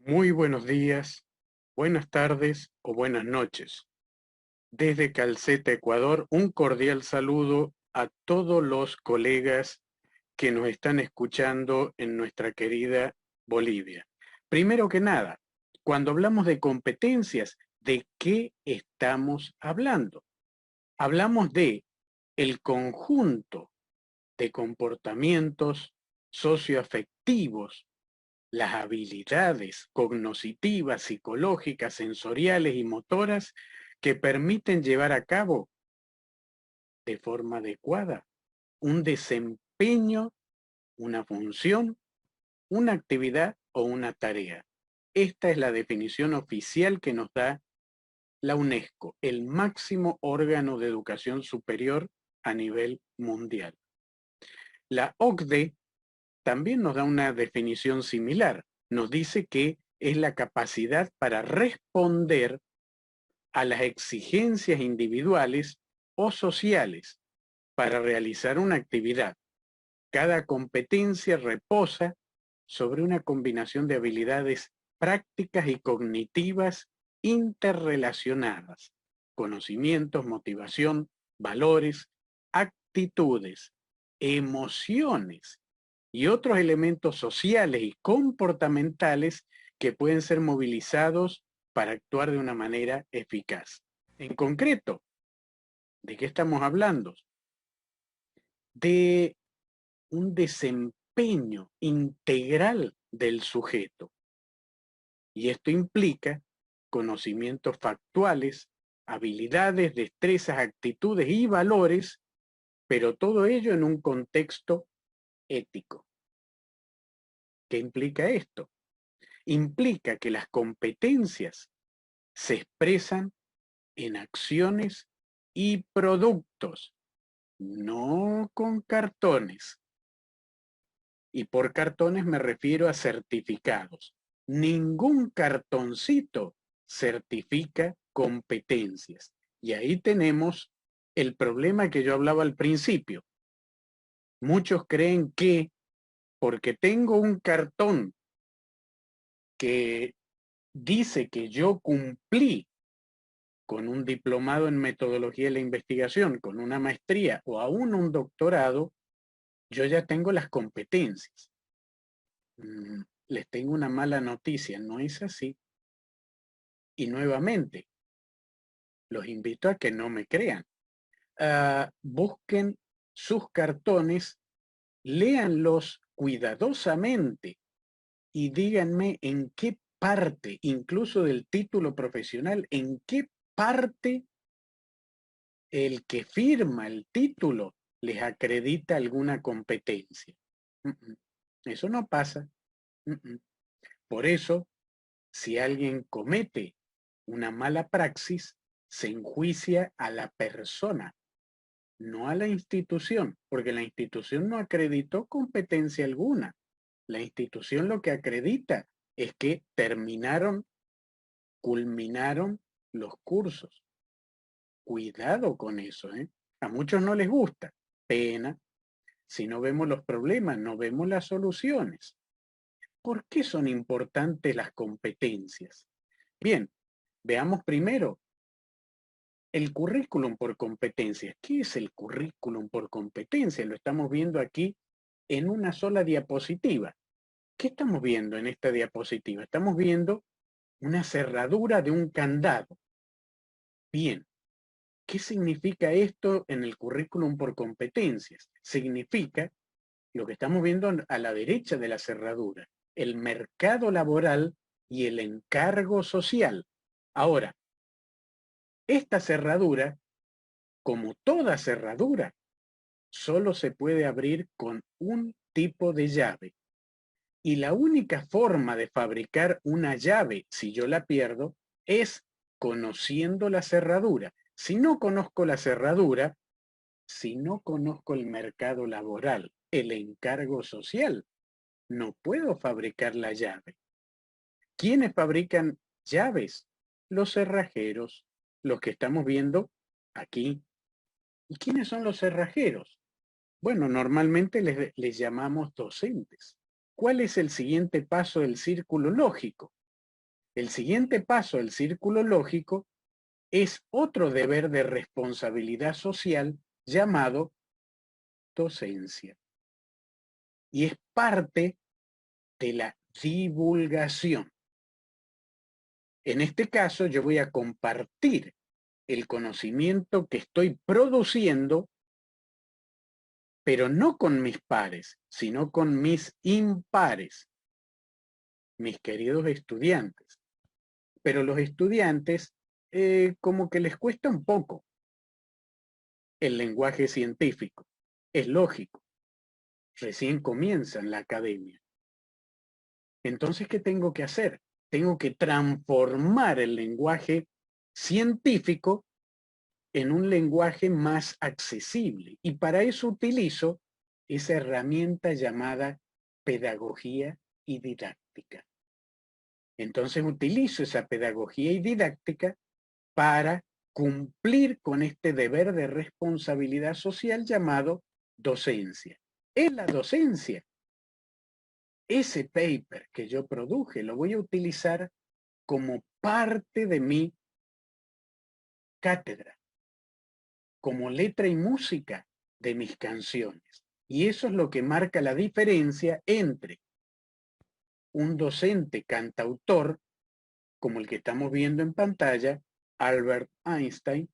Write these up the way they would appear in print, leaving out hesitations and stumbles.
Muy buenos días, buenas tardes o buenas noches. Desde Calceta, Ecuador, un cordial saludo a todos los colegas que nos están escuchando en nuestra querida Bolivia. Primero que nada, cuando hablamos de competencias, ¿de qué estamos hablando? Hablamos de el conjunto de comportamientos socioafectivos, las habilidades cognitivas, psicológicas, sensoriales y motoras que permiten llevar a cabo de forma adecuada un desempeño, una función, una actividad o una tarea. Esta es la definición oficial que nos da la UNESCO, el máximo órgano de educación superior a nivel mundial. La OCDE también nos da una definición similar. Nos dice que es la capacidad para responder a las exigencias individuales o sociales para realizar una actividad. Cada competencia reposa sobre una combinación de habilidades prácticas y cognitivas interrelacionadas, conocimientos, motivación, valores, actitudes, emociones y otros elementos sociales y comportamentales que pueden ser movilizados para actuar de una manera eficaz. En concreto, ¿de qué estamos hablando? De un desempeño integral del sujeto. Y esto implica conocimientos factuales, habilidades, destrezas, actitudes y valores, pero todo ello en un contexto ético. ¿Qué implica esto? Implica que las competencias se expresan en acciones y productos, no con cartones. Y por cartones me refiero a certificados. Ningún cartoncito certifica competencias. Y ahí tenemos el problema que yo hablaba al principio. Muchos creen que porque tengo un cartón que dice que yo cumplí con un diplomado en metodología de la investigación, con una maestría o aún un doctorado, yo ya tengo las competencias. Les tengo una mala noticia, no es así. Y nuevamente, los invito a que no me crean. Busquen sus cartones, léanlos cuidadosamente y díganme en qué parte, incluso del título profesional, en qué parte el que firma el título les acredita alguna competencia. Eso no pasa. Por eso, si alguien comete una mala praxis, se enjuicia a la persona, no a la institución, porque la institución no acreditó competencia alguna. La institución lo que acredita es que terminaron, culminaron los cursos. Cuidado con eso, ¿eh? A muchos no les gusta. Pena. Si no vemos los problemas, no vemos las soluciones. ¿Por qué son importantes las competencias? Bien, veamos primero el currículum por competencias. ¿Qué es el currículum por competencias? Lo estamos viendo aquí en una sola diapositiva. ¿Qué estamos viendo en esta diapositiva? Estamos viendo una cerradura de un candado. Bien, ¿qué significa esto en el currículum por competencias? Significa lo que estamos viendo a la derecha de la cerradura, el mercado laboral y el encargo social. Ahora, esta cerradura, como toda cerradura, solo se puede abrir con un tipo de llave. Y la única forma de fabricar una llave, si yo la pierdo, es conociendo la cerradura. Si no conozco la cerradura, si no conozco el mercado laboral, el encargo social, no puedo fabricar la llave. ¿Quiénes fabrican llaves? Los cerrajeros, los que estamos viendo aquí. ¿Y quiénes son los cerrajeros? Bueno, normalmente les llamamos docentes. ¿Cuál es el siguiente paso del círculo lógico? El siguiente paso, el círculo lógico, es otro deber de responsabilidad social llamado docencia. Y es parte de la divulgación. En este caso, yo voy a compartir el conocimiento que estoy produciendo, pero no con mis pares, sino con mis impares, mis queridos estudiantes. Pero los estudiantes como que les cuesta un poco el lenguaje científico. Es lógico, recién comienzan la academia. Entonces, ¿qué tengo que hacer? Tengo que transformar el lenguaje científico en un lenguaje más accesible. Y para eso utilizo esa herramienta llamada pedagogía y didáctica. Entonces utilizo esa pedagogía y didáctica para cumplir con este deber de responsabilidad social llamado docencia. Es la docencia. Ese paper que yo produje lo voy a utilizar como parte de mi cátedra, como letra y música de mis canciones. Y eso es lo que marca la diferencia entre un docente cantautor, como el que estamos viendo en pantalla, Albert Einstein,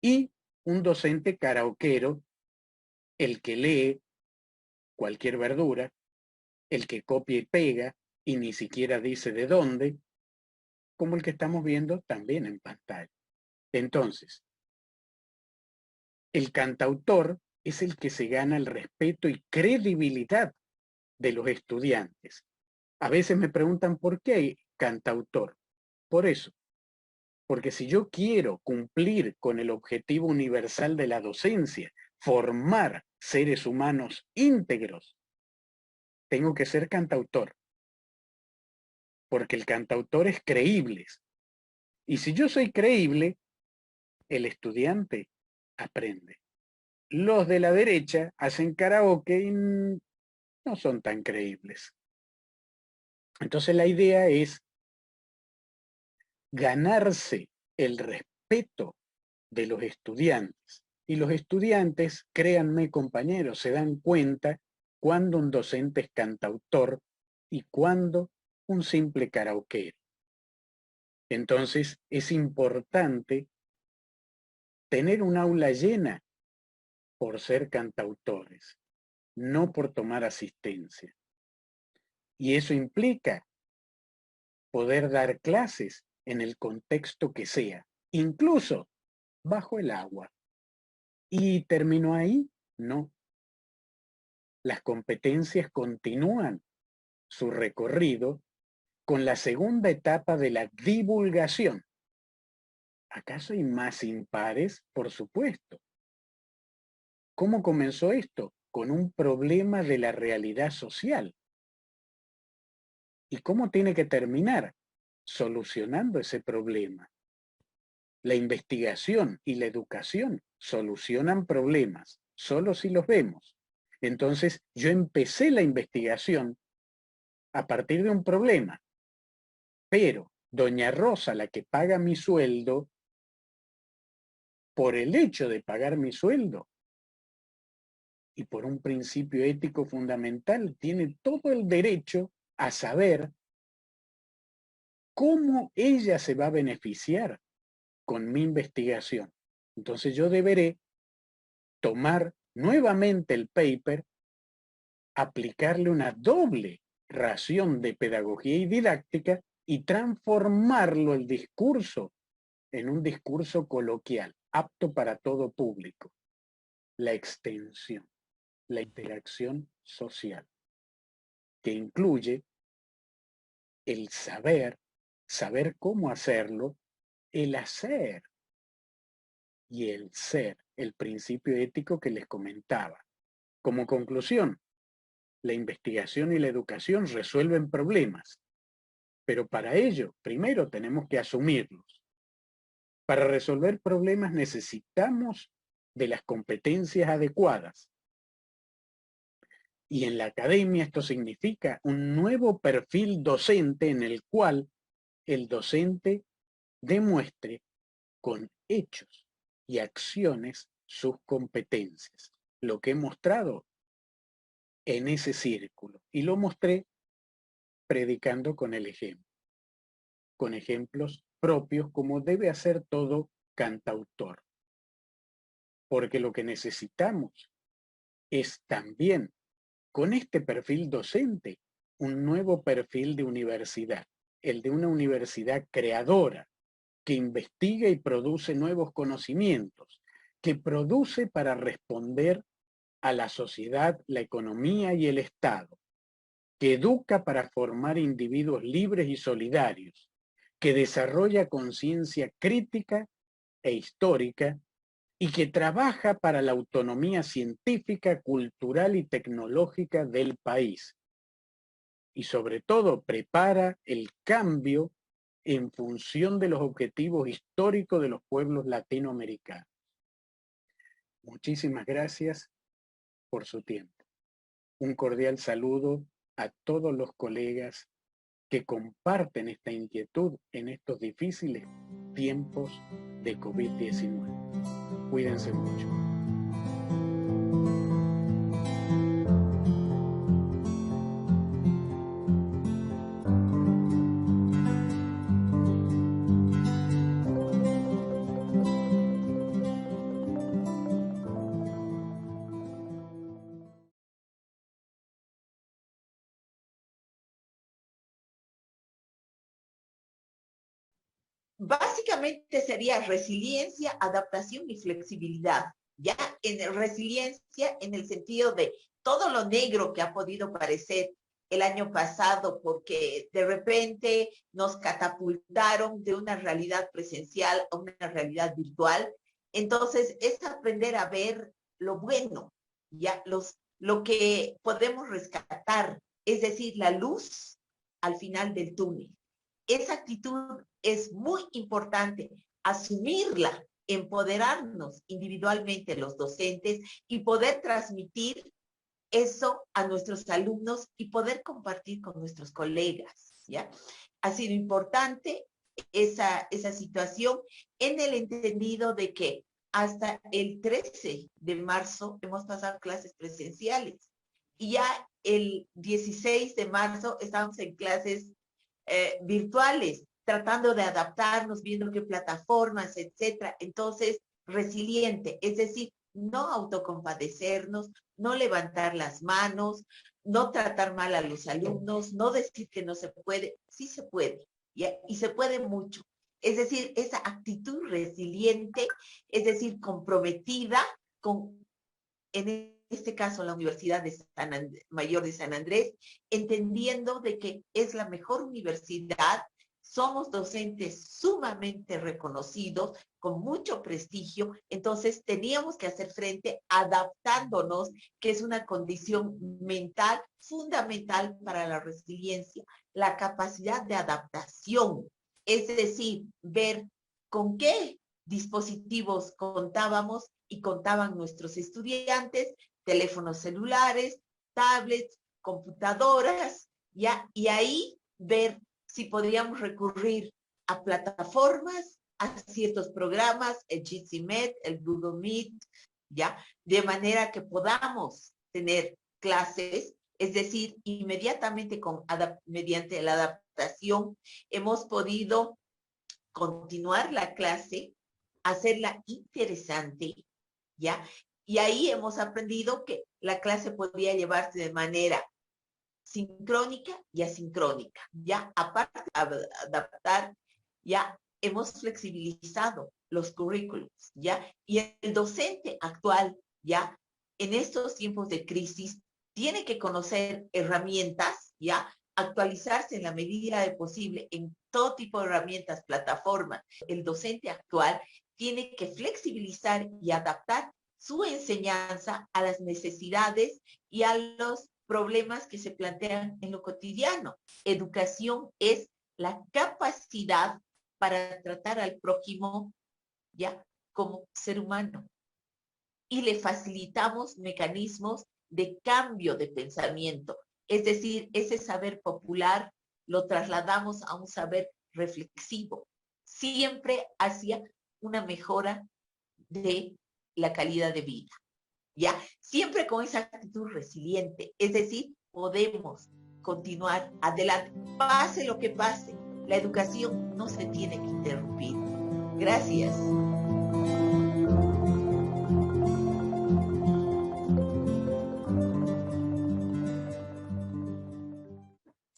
y un docente karaokero, el que lee cualquier verdura, el que copia y pega y ni siquiera dice de dónde, como el que estamos viendo también en pantalla. Entonces, el cantautor es el que se gana el respeto y credibilidad de los estudiantes. A veces me preguntan por qué cantautor. Por eso, porque si yo quiero cumplir con el objetivo universal de la docencia, formar seres humanos íntegros, tengo que ser cantautor, porque el cantautor es creíble. Y si yo soy creíble, el estudiante aprende. Los de la derecha hacen karaoke y no son tan creíbles. Entonces la idea es ganarse el respeto de los estudiantes. Y los estudiantes, créanme compañeros, se dan cuenta cuando un docente es cantautor y cuando un simple karaoke. Entonces es importante tener un aula llena por ser cantautores, no por tomar asistencia. Y eso implica poder dar clases en el contexto que sea, incluso bajo el agua. ¿Y terminó ahí? No. Las competencias continúan su recorrido con la segunda etapa de la divulgación. ¿Acaso hay más impares? Por supuesto. ¿Cómo comenzó esto? Con un problema de la realidad social. ¿Y cómo tiene que terminar? Solucionando ese problema. La investigación y la educación solucionan problemas, solo si los vemos. Entonces, yo empecé la investigación a partir de un problema, pero doña Rosa, la que paga mi sueldo, por el hecho de pagar mi sueldo y por un principio ético fundamental, tiene todo el derecho a saber cómo ella se va a beneficiar con mi investigación. Entonces yo deberé tomar nuevamente el paper, aplicarle una doble ración de pedagogía y didáctica y transformarlo el discurso en un discurso coloquial, apto para todo público. La extensión, la interacción social, que incluye el saber, saber cómo hacerlo, el hacer y el ser, el principio ético que les comentaba. Como conclusión, la investigación y la educación resuelven problemas, pero para ello, primero tenemos que asumirlos. Para resolver problemas necesitamos de las competencias adecuadas. Y en la academia esto significa un nuevo perfil docente en el cual el docente demuestre con hechos y acciones sus competencias. Lo que he mostrado en ese círculo. Y lo mostré predicando con el ejemplo, con ejemplos propios como debe hacer todo cantautor. Porque lo que necesitamos es también, con este perfil docente, un nuevo perfil de universidad, el de una universidad creadora, que investiga y produce nuevos conocimientos, que produce para responder a la sociedad, la economía y el Estado, que educa para formar individuos libres y solidarios, que desarrolla conciencia crítica e histórica y que trabaja para la autonomía científica, cultural y tecnológica del país. Y sobre todo prepara el cambio en función de los objetivos históricos de los pueblos latinoamericanos. Muchísimas gracias por su tiempo. Un cordial saludo a todos los colegas que comparten esta inquietud en estos difíciles tiempos de COVID-19. Cuídense mucho. Básicamente sería resiliencia, adaptación y flexibilidad. Ya en resiliencia en el sentido de todo lo negro que ha podido parecer el año pasado, porque de repente nos catapultaron de una realidad presencial a una realidad virtual. Entonces es aprender a ver lo bueno, ya lo que podemos rescatar, es decir, la luz al final del túnel. Esa actitud es muy importante, asumirla, empoderarnos individualmente los docentes y poder transmitir eso a nuestros alumnos y poder compartir con nuestros colegas, ¿ya? Ha sido importante esa situación en el entendido de que hasta el 13 de marzo hemos pasado clases presenciales y ya el 16 de marzo estamos en clases virtuales, tratando de adaptarnos, viendo qué plataformas, etcétera. Entonces, resiliente, es decir, no autocompadecernos, no levantar las manos, no tratar mal a los alumnos, no decir que no se puede, sí se puede, ¿ya? Y se puede mucho. Es decir, esa actitud resiliente, es decir, comprometida con, en este caso, la Universidad de Mayor de San Andrés, entendiendo de que es la mejor universidad, somos docentes sumamente reconocidos, con mucho prestigio, entonces teníamos que hacer frente adaptándonos, que es una condición mental fundamental para la resiliencia, la capacidad de adaptación, es decir, ver con qué dispositivos contábamos y contaban nuestros estudiantes, teléfonos celulares, tablets, computadoras, ¿ya? Y ahí ver si podríamos recurrir a plataformas, a ciertos programas, el Jitsi Meet, el Google Meet, ¿ya? De manera que podamos tener clases, es decir, inmediatamente mediante la adaptación hemos podido continuar la clase, hacerla interesante, ¿ya? Y ahí hemos aprendido que la clase podría llevarse de manera sincrónica y asincrónica, ¿ya? Aparte de adaptar, ya hemos flexibilizado los currículos, ¿ya? Y el docente actual, ¿ya? En estos tiempos de crisis, tiene que conocer herramientas, ¿ya? Actualizarse en la medida de posible en todo tipo de herramientas, plataformas. El docente actual tiene que flexibilizar y adaptar su enseñanza a las necesidades y a los problemas que se plantean en lo cotidiano. Educación es la capacidad para tratar al prójimo ya como ser humano y le facilitamos mecanismos de cambio de pensamiento. Es decir, ese saber popular lo trasladamos a un saber reflexivo, siempre hacia una mejora de la calidad de vida, ¿ya? Siempre con esa actitud resiliente, es decir, podemos continuar adelante, pase lo que pase, la educación no se tiene que interrumpir. Gracias.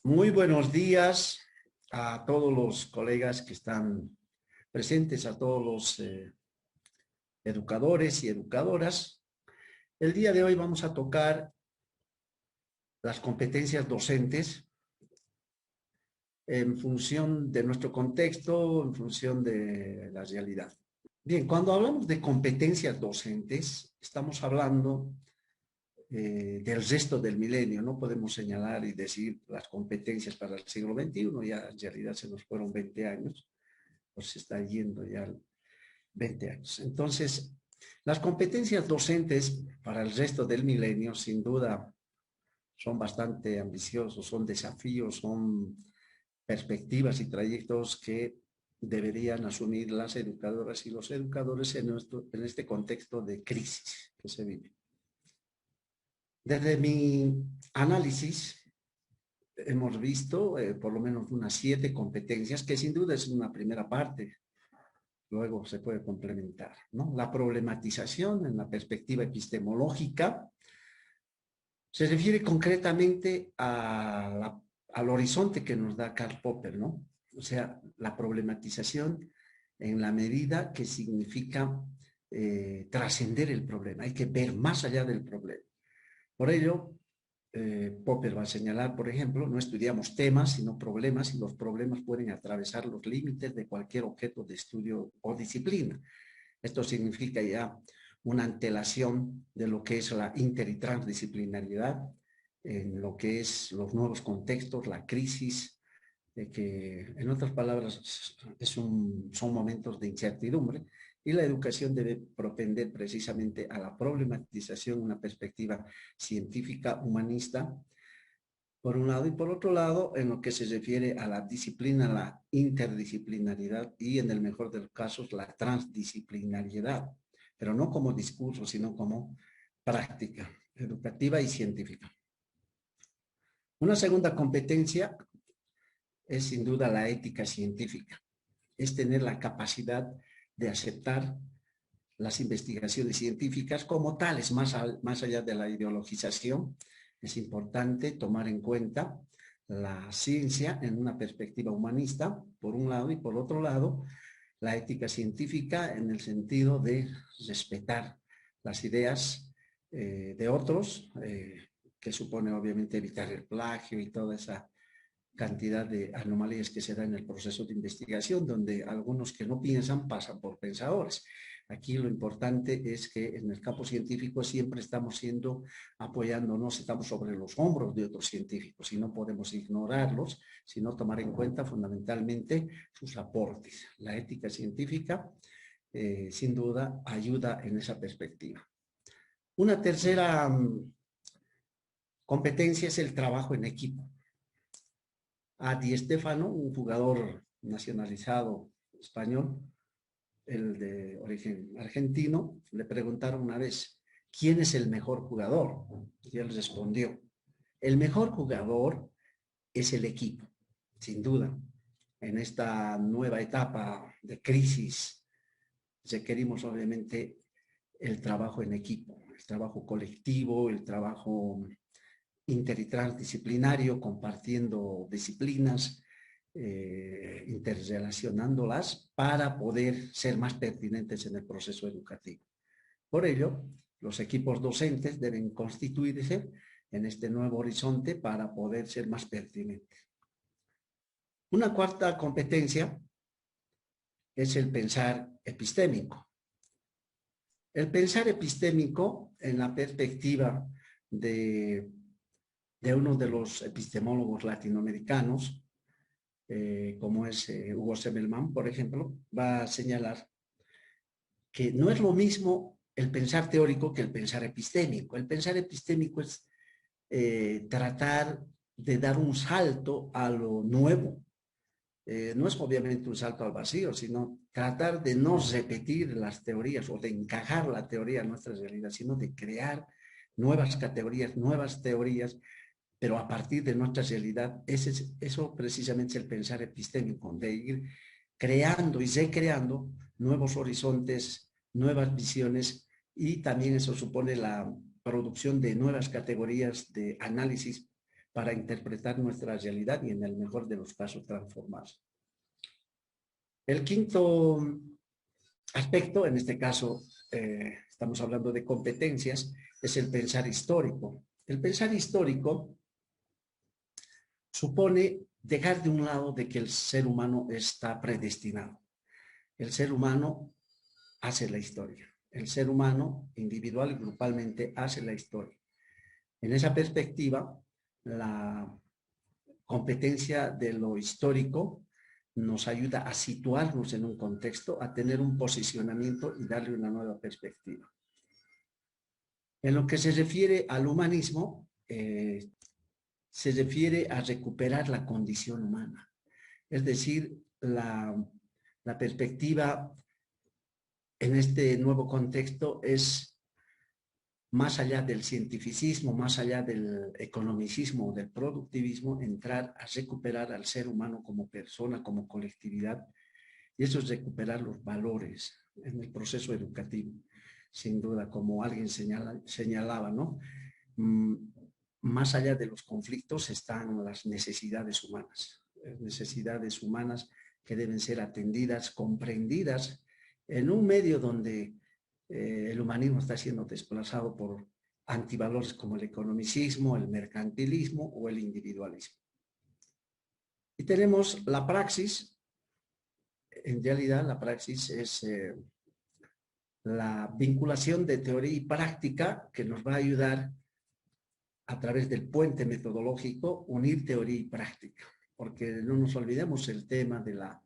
Muy buenos días a todos los colegas que están presentes, a todos los educadores y educadoras. El día de hoy vamos a tocar las competencias docentes en función de nuestro contexto, en función de la realidad. Bien, cuando hablamos de competencias docentes, estamos hablando del resto del milenio. No podemos señalar y decir las competencias para el siglo XXI, ya en realidad se nos fueron 20 años, pues se está yendo ya 20 años. Entonces, las competencias docentes para el resto del milenio, sin duda, son bastante ambiciosos, son desafíos, son perspectivas y trayectos que deberían asumir las educadoras y los educadores en este contexto de crisis que se vive. Desde mi análisis, hemos visto por lo menos unas 7 competencias, que sin duda es una primera parte, luego se puede complementar, ¿no? La problematización en la perspectiva epistemológica se refiere concretamente al horizonte que nos da Karl Popper, ¿no? O sea, la problematización en la medida que significa trascender el problema, hay que ver más allá del problema. Por ello, Popper va a señalar, por ejemplo, no estudiamos temas, sino problemas, y los problemas pueden atravesar los límites de cualquier objeto de estudio o disciplina. Esto significa ya una antelación de lo que es la inter- y transdisciplinariedad, en lo que es los nuevos contextos, la crisis, de que, en otras palabras, son momentos de incertidumbre, y la educación debe propender precisamente a la problematización, una perspectiva científica, humanista, por un lado, y por otro lado, en lo que se refiere a la disciplina, la interdisciplinariedad y, en el mejor de los casos, la transdisciplinariedad, pero no como discurso, sino como práctica educativa y científica. Una segunda competencia es sin duda la ética científica, es tener la capacidad de aceptar las investigaciones científicas como tales, más allá de la ideologización. Es importante tomar en cuenta la ciencia en una perspectiva humanista, por un lado, y por otro lado, la ética científica en el sentido de respetar las ideas de otros, que supone obviamente evitar el plagio y toda esa cantidad de anomalías que se da en el proceso de investigación, donde algunos que no piensan pasan por pensadores. Aquí lo importante es que en el campo científico siempre estamos apoyándonos, estamos sobre los hombros de otros científicos y no podemos ignorarlos, sino tomar en cuenta fundamentalmente sus aportes. La ética científica, sin duda, ayuda en esa perspectiva. Una tercera competencia es el trabajo en equipo. A Di Stéfano, un jugador nacionalizado español, el de origen argentino, le preguntaron una vez, ¿quién es el mejor jugador? Y él respondió, el mejor jugador es el equipo, sin duda. En esta nueva etapa de crisis requerimos obviamente el trabajo en equipo, el trabajo colectivo, el trabajo inter- y transdisciplinario, compartiendo disciplinas, interrelacionándolas para poder ser más pertinentes en el proceso educativo. Por ello, los equipos docentes deben constituirse en este nuevo horizonte para poder ser más pertinentes. Una cuarta competencia es el pensar epistémico. El pensar epistémico, en la perspectiva de uno de los epistemólogos latinoamericanos, como es Hugo Semelman, por ejemplo, va a señalar que no es lo mismo el pensar teórico que el pensar epistémico. El pensar epistémico es tratar de dar un salto a lo nuevo, no es obviamente un salto al vacío, sino tratar de no repetir las teorías o de encajar la teoría en nuestra realidad, sino de crear nuevas categorías, nuevas teorías, pero a partir de nuestra realidad. Eso precisamente es el pensar epistémico, de ir creando y recreando nuevos horizontes, nuevas visiones, y también eso supone la producción de nuevas categorías de análisis para interpretar nuestra realidad y en el mejor de los casos transformarse. El quinto aspecto, en este caso estamos hablando de competencias, es el pensar histórico. El pensar histórico supone dejar de un lado de que el ser humano está predestinado. El ser humano hace la historia. El ser humano, individual y grupalmente, hace la historia. En esa perspectiva, la competencia de lo histórico nos ayuda a situarnos en un contexto, a tener un posicionamiento y darle una nueva perspectiva. En lo que se refiere al humanismo, se refiere a recuperar la condición humana. Es decir, la perspectiva en este nuevo contexto es más allá del cientificismo, más allá del economicismo, del productivismo, entrar a recuperar al ser humano como persona, como colectividad, y eso es recuperar los valores en el proceso educativo. Sin duda, como alguien señalaba, ¿no? Más allá de los conflictos están las necesidades humanas que deben ser atendidas, comprendidas en un medio donde el humanismo está siendo desplazado por antivalores como el economicismo, el mercantilismo o el individualismo. Y tenemos la praxis. En realidad, la praxis es la vinculación de teoría y práctica que nos va a ayudar a través del puente metodológico, unir teoría y práctica, porque no nos olvidemos, el tema de la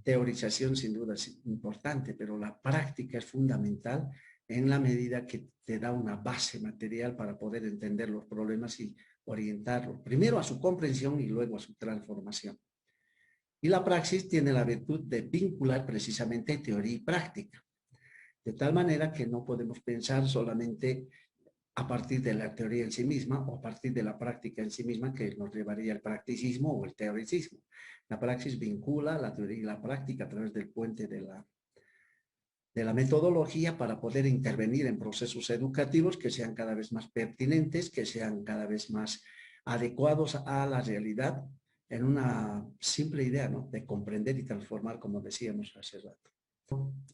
teorización sin duda es importante, pero la práctica es fundamental en la medida que te da una base material para poder entender los problemas y orientarlos, primero a su comprensión y luego a su transformación. Y la praxis tiene la virtud de vincular precisamente teoría y práctica, de tal manera que no podemos pensar solamente a partir de la teoría en sí misma o a partir de la práctica en sí misma, que nos llevaría al practicismo o el teoricismo. La praxis vincula la teoría y la práctica a través del puente de la metodología para poder intervenir en procesos educativos que sean cada vez más pertinentes, que sean cada vez más adecuados a la realidad, en una simple idea, ¿no?, de comprender y transformar, como decíamos hace rato.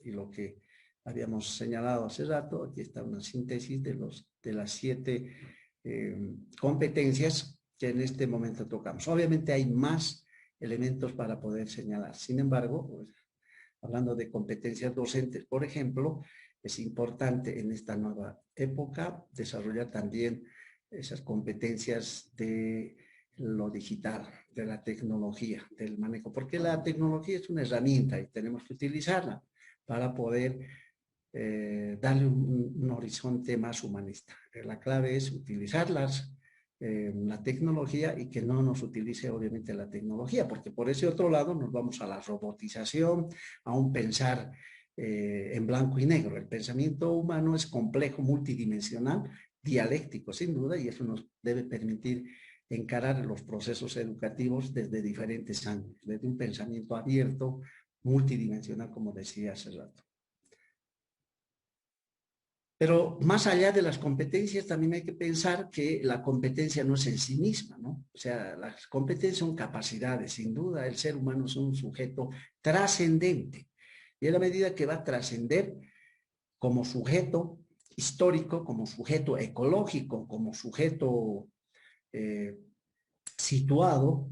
Y lo que habíamos señalado hace rato, aquí está una síntesis de las 7 competencias que en este momento tocamos. Obviamente hay más elementos para poder señalar. Sin embargo, pues, hablando de competencias docentes, por ejemplo, es importante en esta nueva época desarrollar también esas competencias de lo digital, de la tecnología, del manejo, porque la tecnología es una herramienta y tenemos que utilizarla para poder darle un horizonte más humanista. La clave es utilizarlas, la tecnología, y que no nos utilice obviamente la tecnología, porque por ese otro lado nos vamos a la robotización, a un pensar en blanco y negro. El pensamiento humano es complejo, multidimensional, dialéctico sin duda, y eso nos debe permitir encarar los procesos educativos desde diferentes ángulos, desde un pensamiento abierto, multidimensional, como decía hace rato. Pero más allá de las competencias, también hay que pensar que la competencia no es en sí misma, ¿no? O sea, las competencias son capacidades. Sin duda, el ser humano es un sujeto trascendente. Y en la medida que va a trascender como sujeto histórico, como sujeto ecológico, como sujeto situado,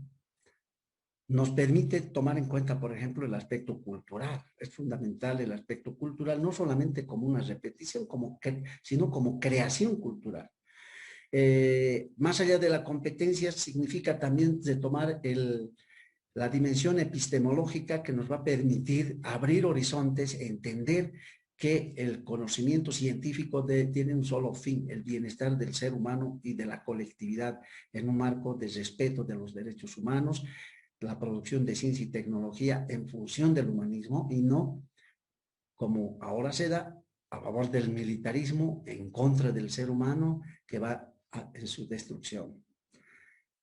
nos permite tomar en cuenta, por ejemplo, el aspecto cultural. Es fundamental el aspecto cultural, no solamente como una repetición, sino como creación cultural. Más allá de la competencia, significa también retomar la dimensión epistemológica que nos va a permitir abrir horizontes, entender que el conocimiento científico tiene un solo fin, el bienestar del ser humano y de la colectividad en un marco de respeto de los derechos humanos, la producción de ciencia y tecnología en función del humanismo y no como ahora se da a favor del militarismo en contra del ser humano que va en su destrucción.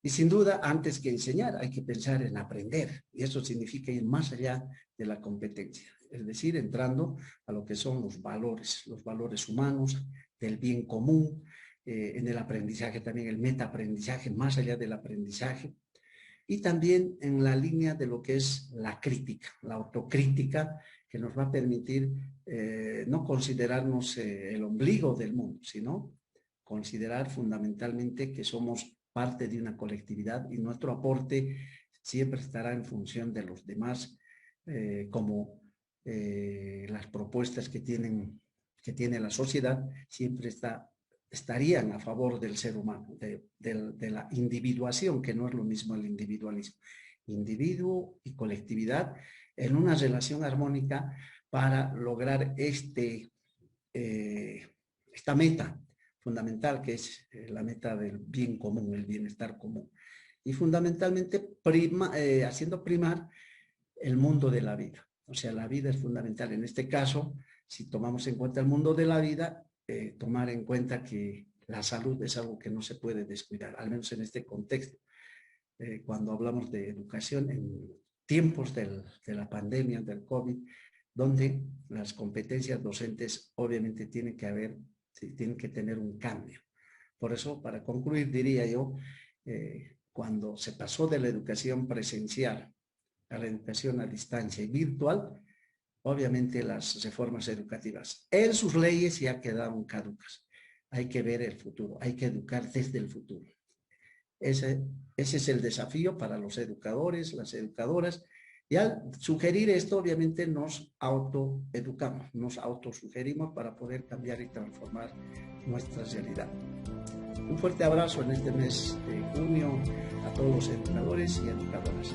Y sin duda, antes que enseñar, hay que pensar en aprender. Y eso significa ir más allá de la competencia. Es decir, entrando a lo que son los valores humanos, del bien común, en el aprendizaje también, el metaaprendizaje, más allá del aprendizaje. Y también en la línea de lo que es la crítica, la autocrítica, que nos va a permitir no considerarnos el ombligo del mundo, sino considerar fundamentalmente que somos parte de una colectividad y nuestro aporte siempre estará en función de los demás, como las propuestas que tiene la sociedad siempre estarían a favor del ser humano, de la individuación, que no es lo mismo el individualismo. Individuo y colectividad en una relación armónica para lograr esta meta fundamental, que es la meta del bien común, el bienestar común. Y fundamentalmente haciendo primar el mundo de la vida. O sea, la vida es fundamental. En este caso, si tomamos en cuenta el mundo de la vida, tomar en cuenta que la salud es algo que no se puede descuidar, al menos en este contexto. Cuando hablamos de educación, en tiempos de la pandemia, del COVID, donde las competencias docentes obviamente tienen que tener un cambio. Por eso, para concluir, diría yo, cuando se pasó de la educación presencial a la educación a distancia y virtual, obviamente las reformas educativas en sus leyes ya quedaron caducas. Hay que ver el futuro, hay que educar desde el futuro. Ese es el desafío para los educadores, las educadoras, y al sugerir esto, obviamente nos autoeducamos, nos autosugerimos para poder cambiar y transformar nuestra realidad. Un fuerte abrazo en este mes de junio a todos los educadores y educadoras.